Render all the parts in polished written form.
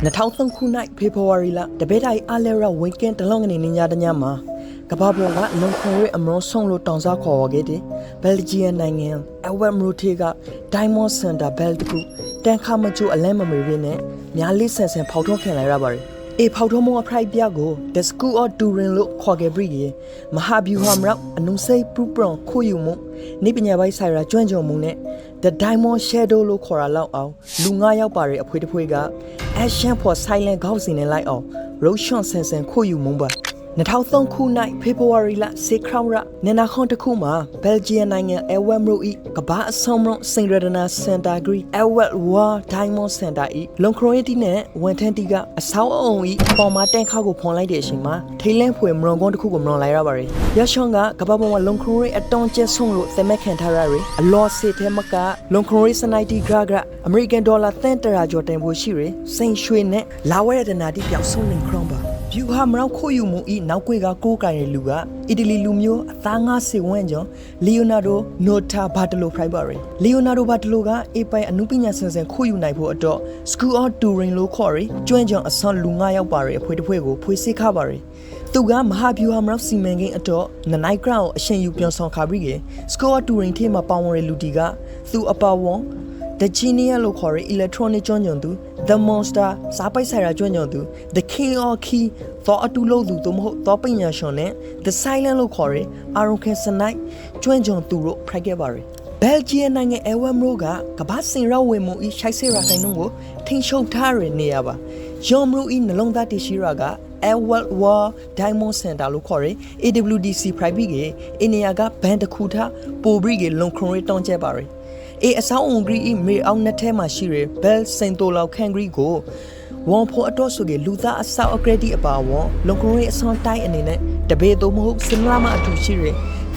2003ခုနှစ်ဖေဖော်ဝါရီလတပိတ်တိုင်းအလဲရဝင်းကင်းတလုံးကနေနေညတညမှာကဘာပေါ်ကလုံခွန်ရဲအမရောဆုံးလို့တောင်စားခေါ်ခဲ့တဲ့ဘယ်လ်ဂျီယန်နိုင်ငံအဝက်မရိုတီကဒိုင်မွန်စင်တာဘယ်လ်တကူတန်ခါမကျိုအလဲမမေရင်းနဲ့များလေးဆန်ဆန်ဖောက်ထုတ်ခံလိုက်ရပါတယ်အေဖောက်ထုတ်မောအဖရိုက်ပြကို The School of Turin လို့ခေါ်ခဲ့ပြီးရင်မဟာဗျူဟာမရောက်အနုစိတ်ပူပရွန်ခိုးယူမှုနေပညာပိုင်းဆိုင်ရာကျွမ်းကျင်မှုနဲ့ The Diamond Shadow လို့ခေါ်တာလောက်အောင်လူ9ယောက်ပါတဲ့အဖွေးတစ်ဖွေးက Action for Silent ခေါက်စင်နဲ့လိုက်အောင် Russian ဆန်ဆန်ခိုးယူမှုပါ2003ခုနှစ်ဖေဖော်ဝါရီလ6ရက်နနာခွန်တခုမှာဘယ်လ်ဂျီယန်နိုင်ငံအဝက်မရိုဤကဘာအဆောင်မစင်ရဒနာစင်တာဂရီအဝက်ဝါဒိုင်မွန်စင်တာဤလုံခရိုယတီနဲ့ဝန်ထန်တီကအဆောက်အအုံဤပေါ်မှာတန်ခါကိုဖွန်လိုက်တဲ့အချိန်မှာထိလင်းဖွေမရွန်ကွန်တခုကိုမရွန်လိုက်ရပါတယ်ရရှောင်းကကဘာပေါ်မှာလုံခရိုယအတောင်ကျဆုံးလို့သမဲခံထားရရအလောစစ်ထဲမကလုံခရိုယစနိုက်တီဂရအမေရိကန်ဒေါ်လာ$100ကျော်တင်ဖို့ရှိရစိန်ရွှေနဲ့လာဝဲရတနာတီပြောက်ဆုံးနေခရွန်ပါဗျူဟာမရောက်ခိုးယူမှုဤနောက်ကွေကကိုးကင်ရဲ့လူကအီတလီလူမျိုးအသားငါးစေဝန်းကျော်လီယိုနာဒိုနိုတာဘာတလိုဖရိုက်ပါရီလီယိုနာဒိုဘာတလိုကအေပိုင်အနုပညာဆန်ဆန်ခိုးယူနိုင်ဖို့အတွက် School of Turin လို့ခေါ်ရီကျွမ်းကျော်အစွမ်းလူ9ယောက်ပါရီအဖွေတစ်ဖွေကိုဖွေစစ်ခပါရီသူကမဟာဗျူဟာမရောက်စီမံကိန်းအတွက်နနိုင်ဂရောင်းအရှင်ယူပြောင်းဆောင်ခါပြီးက School of Turin ထဲမှာပေါဝင်ရလူတီကသူအပါဝန်The Genius လို့ခေါ်ရ electronic ကျွမ်းကျင်သူ The Monster စားပိုက်ဆိုင်ရာကျွမ်းကျင်သူ The King of Key သောအတူလို့သူတို့မဟုတ်သောပညာရှင်နဲ့ The Silent လို့ခေါ်ရ Aroncan Snake ကျွမ်းကျင်သူတို့ဖိုက်ခဲ့ပါရယ်ဘယ်လ်ဂျီယန်နိုင်ငံအဝက်မရိုကကမ္ဘာစင်ရဝေမှုဤရှိုက်ဆေရာခိုင်နှုန်းကိုထိန်းချုပ်ထားရနေရပါယောမရိုဤနှလုံးသားတရှိရာကအဝက်ဝါဒိုင်မွန်စင်တာလို့ခေါ်ရ AWDC private ကအင်းနီယာကဘန်တခုထားပိုဘရီကလုံခရွန်ရတောင်းကျပါရယ်အေအဆောင်အုံဂရီမေအောင်နှစ်ထဲမှာရှိရဘယ်စင်တိုလောက်ခန်ဂရီကိုဝန်ဖို့အတော့ဆိုကလူသားအဆောက်အကရတီအပါဝန်လုံကရိုအဆောင်တိုင်းအနေနဲ့တပေတော့မဟုတ်စင်လာမအထူရှိရ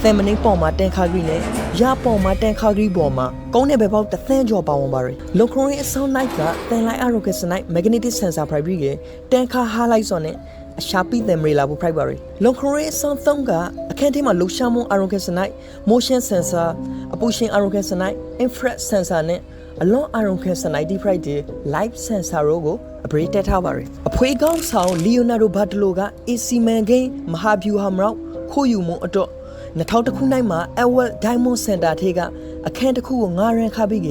သမ်မနိပေါ်မှာတန်ခါဂရီနဲ့ရပေါ်မှာတန်ခါဂရီပေါ်မှာကုန်းတဲ့ဘက်ပေါက်တစ်သန်းကျော်ပါဝင်ပါရလုံကရိုအဆောင်နိုင်ကတန်လိုက်အရိုကစနိုက်မက်ဂနီတစ်ဆန်ဆာဖရိုက်ပြီးကတန်ခါဟာလိုက်စော်နဲ့အရှာပိတယ်မရီလာဘူး primary လုံခရိုအဆောင်သုံးကအခန်းထဲမှာလှူရှာမှု aerokin snipe motion sensor အပူရှင် aerokin snipe infrared sensor နဲ့အလွန် aerokin snipe deep de live sensor တို့ကိုအပရိတက်ထားပါတယ်အဖွေးကောင်းဆောင် Leonardo Bartolo က AC Man Game မဟာဗျူဟာမရောက်ခိုးယူမှုအတွက်2000ခုနှစ်မှာ Award Diamond Center ထဲကအခန်းတစ်ခုကို9ရန်ခါပြီးက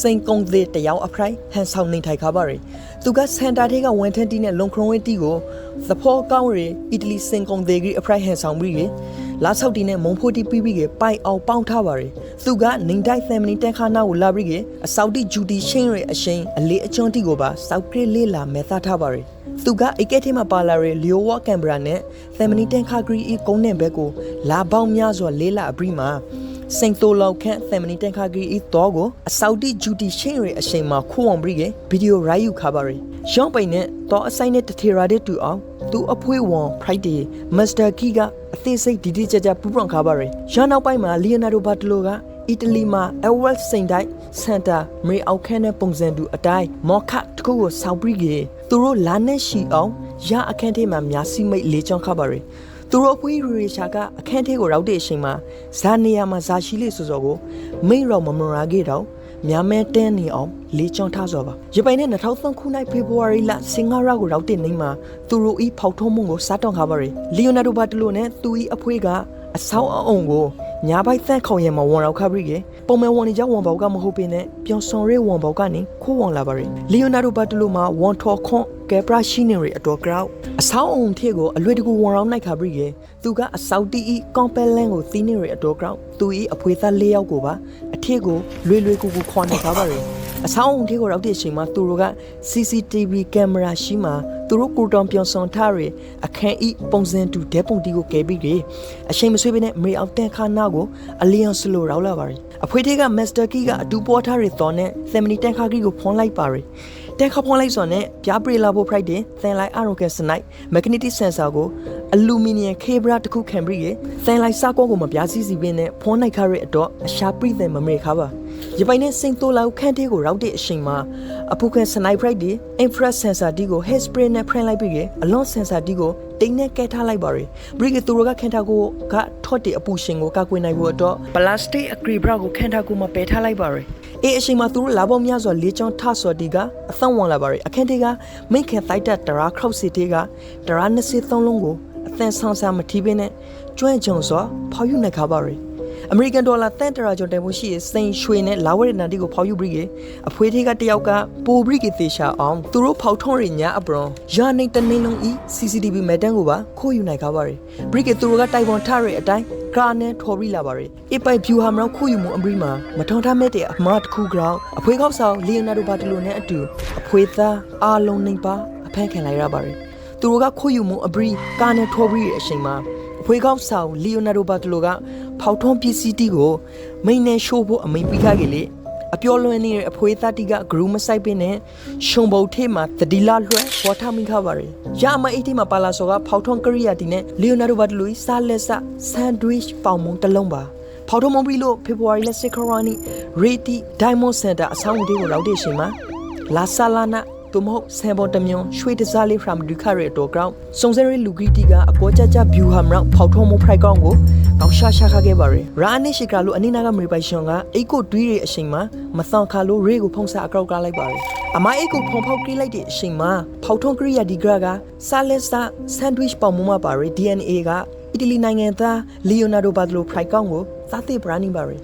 စိန်ကုံသေးတယောက်အဖရိုက်ဟန်ဆောင်နေထိုင်ခါပါရယ်သူကစန်တာထဲကဝန်ထန်တီနဲ့လုံခရွန်ဝင်းတီကိုသဖောကောင်းရယ်အီတလီစင်ကုံသေးကြီးအဖရိုက်ဟန်ဆောင်ပြီးကလာဆောက်တီနဲ့မုံဖိုတီပြီးကပိုင်အောင်ပေါင်းထားပါရယ်သူကနေတိုက်ဖမ်မလီတန်ခါနာကိုလာပြီးကအဆောက်တီဂျူတီရှင်းရယ်အရှိန်အလေးအကျွန်းတီကိုပါစောက်ပြလေးလာမဲသားထားပါရယ်သူကအိကဲထဲမှာပါလာရယ်လီယိုဝါကင်မရာနဲ့ဖမ်မလီတန်ခါဂရီကုန်းနဲ့ဘက်ကိုလာပေါင်းများစွာလေးလာအပြီးမှာစင်တိုလောက်ခန့်ဖမ်မလီတန်ခါဂရီဤတော့ကိုအဆောက်တီဂျူတီရှင်းရယ်အရှိန်မှာခိုးအောင်ပြီးကဗီဒီယိုရိုက်ယူခါပါရယ်ရောင်းပိန်နဲ့တော့အဆိုင်နဲ့တထေရာတဲ့တူအောင်သူအဖွေးဝန် Friday Master Key ကအသေးစိတ်ဒီဒီကြကြပူပွန်ခါပါရယ်ရနောက်ပိုင်းမှာ Leonardo Bartolo ကအီတလီမှာ Award Saint Center မေအောက်ခန်းနဲ့ပုံစံတူအတိုင်းမော်ခတ်တကူကိုဆောက်ပြီးကသူတို့လာနဲ့ရှိအောင်ရအခန်းထဲမှာများစီမိတ်လေးချောင်းခါပါရယ်သူတို့အဖွေးရီရှာကအခန်းထဲကိုရောက်တဲ့အချိန်မှာဇာနေယာမှာဇာရှိလေးစောစောကိုမိတ်တော်မမရာခဲ့တော့များမဲတင်းနေအောင်လေးချောင်းထားစောပါရပိုင်နဲ့2003ခုနှစ်ဖေဖော်ဝါရီလစင်္ဂါရကိုရောက်တဲ့နေ့မှာသူတို့ဤဖောက်ထုံးမှုကိုစားတောင်းခါပါရယ်လီယိုနာဒိုဘာတလိုနဲ့သူဤအဖွေးကအဆောက်အုံကိုညာဘိုက်သက်ခေါင်ရမှာဝန်ရောက်ခါပြီးကပုံမှန်ဝန်နေကြဝန်ပေါက်ကမဟုတ်ပေနဲ့ပြောင်းဆောင်ရဲဝန်ပေါက်ကနေခိုးဝန်လာပါရယ်လီယိုနာဒိုဘာတလိုမှာဝန်ထော်ခွန်ကဲပရာရှိနေရအတော်ကရောက်အဆောက်အုံထည့်ကိုအလွယ်တကူဝန်ရောက်နိုင်ခါပြီးကသူကအဆောက်တီဤကွန်ပယ်လန်ကိုသီးနေရအတော်ကရောက်သူဤအဖွေးသား၄ယောက်ကိုပါအထည့်ကိုလွယ်ကူခွန်နေခါပါရယ်အဆောင်အုံထည့်ကိုရောက်တဲ့အချိန်မှာသူတို့က CCTV ကင်မရာရှိမှသူတို့ကိုတောင်ပြောင်းဆောင်ထားရအခန်းဤပုံစံတူဒဲပုံတီကိုကဲပြီးကအချိန်မဆွေးဘဲနဲ့မေအောက်တန်ခါနာကိုအလီယန်စလိုရောက်လာပါရယ်အဖွေးတွေက Master Key ကအတူပေါ်ထားရတော့နဲ့သမ်မနီတန်ခါကြီးကိုဖွန်လိုက်ပါရယ်တန်ခါဖွန်လိုက်စောနဲ့ပြားပရီလာဖို့ Friday သန်လိုက်အရိုကန်စနိုက်မက်ဂနီတစ်ဆန်ဆာကိုအလူမီနီယမ်ကေဘရာတစ်ခုခံပြီးသန်လိုက်စားကောကိုမပြားစီစီပင်းနဲ့ဖွန်လိုက်ခရအတော့အရှာပရိသန်မမေခါပါရပိုင်နဲ့စိန်တိုလောက်ခန့်သေးကိုရောက်တဲ့အချိန်မှာအဖူကန်စနိုက်ဖရိုက်ဒီ infrared sensor ဒီကို head spray နဲ့ဖရန်လိုက်ပြီးအလွန် sensor ဒီကိုတိတ်နဲ့ကဲထားလိုက်ပါရယ်ဘရိကသူတို့ကခန့်ထားကိုကထော့တဲ့အပူရှင်ကိုကာကွယ်နိုင်ဖို့အတွက်ပလတ်စတစ်အကရီဘရာကိုခန့်ထားကိုမပယ်ထားလိုက်ပါရယ် အေးအချိန်မှာသူတို့လာပေါများစွာလေးချောင်းထဆော်တီကအသံဝင်လာပါရယ်အခင်းတေကမိခင်တိုက်တက်တရာခောက်စီတေကတရာ23လုံးကိုအသံဆောင်စာမထီးပင်းနဲ့ကျွမ်းကြုံစွာဖောက်ယူနေခါပါရယ်အမေရိကန်ဒေါ်လာတန်တရာကျော်တန်ဖိုးရှိတဲ့စိန်ရွှေနဲ့လာဝရနန်တီကိုဖောက်ယူပြီးကအဖွေးသေးကတယောက်ကပိုဘရိကသေချာအောင်သူတို့ဖောက်ထုံးရညာအပရွန်ယာနေတနေလုံးဤ CCTV မဲတန်းကိုပါခိုးယူနိုင်ခါပါရယ်ဘရိကသူတို့ကတိုင်ပွန်ထရတဲ့အတိုင်းကာနဲ့ထော်ပြီးလာပါရယ်အပိုက်ဖြူဟာမလောက်ခိုးယူမှုအမရီမှာမထုံထားမဲ့တဲ့အမားတစ်ခုကြောင့်အဖွေးကောက်ဆောင်လီယိုနာဒိုဘာတလိုနဲ့အတူအဖွေးသားအားလုံးနေပါအဖမ်းခံလိုက်ရပါရယ်သူတို့ကခိုးယူမှုအမရီကာနဲ့ထော်ပြီးတဲ့အချိန်မှာအဖွေးကောက်ဆောင်လီယိုနာဒိုဘာတလိုကဖောက်ထုံးပစ္စည်းတီကိုမိန်နဲ့ရှိုးဖို့အမိန်ပြီးထားကြလေအပြောလွန်နေတဲ့အဖွေးသားတီကဂရူးမဆိုင်ပင်းနဲ့ရှုံဘုံထဲမှာတတိလာလွှဲဝါထမင်းခါပါရယ်ရမအိတ်တီမှာပါလာစောကဖောက်ထုံးကရိယာတီနဲ့လီယိုနာဒိုဘာတလိုစားလက်စဆန်ဒွစ်ပေါင်မုံတစ်လုံးပါဖောက်ထုံးမုံပြီးလို့ဖေဖော်ဝါရီလ6ရက်နေ့ရေတီဒိုင်မွန်စင်တာအဆောင်အုံကိုလောက်တဲ့ရှင်မှာလာဆာလာနာသူမဟုတ်ဆန်ပေါ်တမြွန်ရွှေတစားလေးဖရမ်ဒူခရဲတော်ကောင်စုံစဲရီလူဂီတီကအပေါ်ကြကြဘျူဟာမရောက်ဖောက်ထုံးမှုဖရိုက်ကောင်ကိုကောက်ရှာရှာခခဲ့ပါရယ်ရာနိရှိကလိုအနိနာကမေပိုင်ရှင်ကအိတ်ကိုတွေးရအချိန်မှာမဆောင်ခါလိုရေကိုဖုံးစားအကောက်ကလိုက်ပါရယ်အမအိတ်ကိုဖုံဖောက်ကိလိုက်တဲ့အချိန်မှာဖောက်ထုံးကရိယာဒီဂရာကဆာလက်စာဆန်ဒွစ်ပေါင်မမပါရယ် DNA ကအီတလီနိုင်ငံသားလီယိုနာဒိုဘာဒလိုဖရိုက်ကောင်ကိုသားသိပရာနီပါရယ်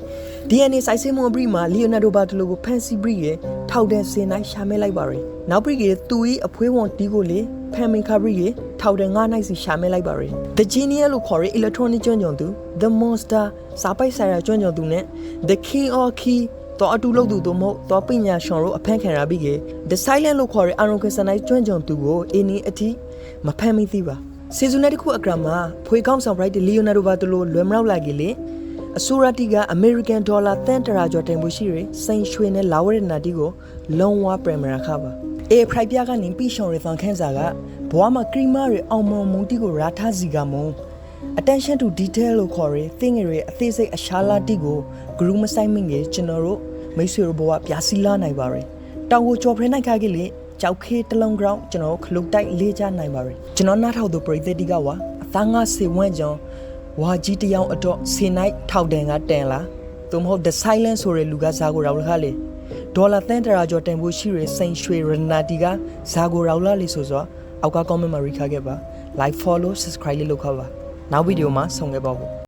DNA စိုက်စင်းမွန်ဘရီမှာလီယိုနာဒိုဘာဒလိုကိုဖန်စီဘရီရဲ့ထောက်တဲ့စင်နိုင်ရှာမဲလိုက်ပါရယ်နောက်ဘရီကသူ၏အဖွေးဝန်တီးကိုလေဖန်မင်ခါဘရီရဲ့ထောက်တဲ့9နိုင်စီရှာမဲလိုက်ပါရယ် The Genius လို့ခေါ်တဲ့ electronic ကျွမ်းကျင်သူ The Monster စာပိုက်ဆိုင်ရာကျွမ်းကျင်သူနဲ့ The King of Key တော့အတူလုပ်သူတို့မဟုတ်တော့ပညာရှင်တို့အဖမ်းခံရပြီးက The Silent လို့ခေါ်တဲ့ Aaron Kinson ကျွမ်းကျင်သူကိုအင်းအထိမဖမ်းမိသေးပါစီဇန်နဲ့တခုအကရာမှာဖွေကောင်းဆောင် right လီယိုနာဒိုဘာတလိုလွယ်မလောက်လာကြီးလေအဆိုရာတီကအမေရိကန်ဒေါ်လာတန်တရာကျော်တင်မှုရှိရစိန်ရွှေနဲ့လာဝရနာတီကိုလုံးဝပရမရာခပါအေဖရိုက်ပြကနေပြီးရှောင်ရသန်ခန်းစာကဘွားမှာကရီမာတွေအောင်မုံမုံတီကိုရာထားစီကမုံ attention to detail လို့ခေါ်ရသင်ငယ်ရဲ့အသေးစိတ်အရှာလာတီကိုဂရူးမဆိုင်မင်းကြီးကျွန်တော်တို့မိတ်ဆွေတို့ဘဝပြစီလာနိုင်ပါရယ်တောင်ကိုကြော်ဖရဲနိုင်ခါကြီးလေကြောက်ခေးတလုံး ground ကျွန်တော်ခလုတ်တိုက်လေးချနိုင်ပါရယ်ကျွန်တော်နားထောက်သူပရိသတ်တီကဝါအသားငါစေဝန့်ကြောင်းဝါကြီးတယောက်အတော့စေနိုင်ထောက်တန်ကတန်လားသူမဟုတ် The Silent ဆိုတဲ့လူကဇာကိုရောက်လာလေဒေါ်လာတန်တရာကျော်တန်ဖို့ရှိရစိန်ရွှေရနာတီကဇာကိုရောက်လာလေဆိုတော့အောက်က comment မှာ recap ခဲ့ပါ like follow subscribe လေးလုပ်ခါပါနောက်ဗီဒီယိုမှာဆုံခဲ့ပါဦး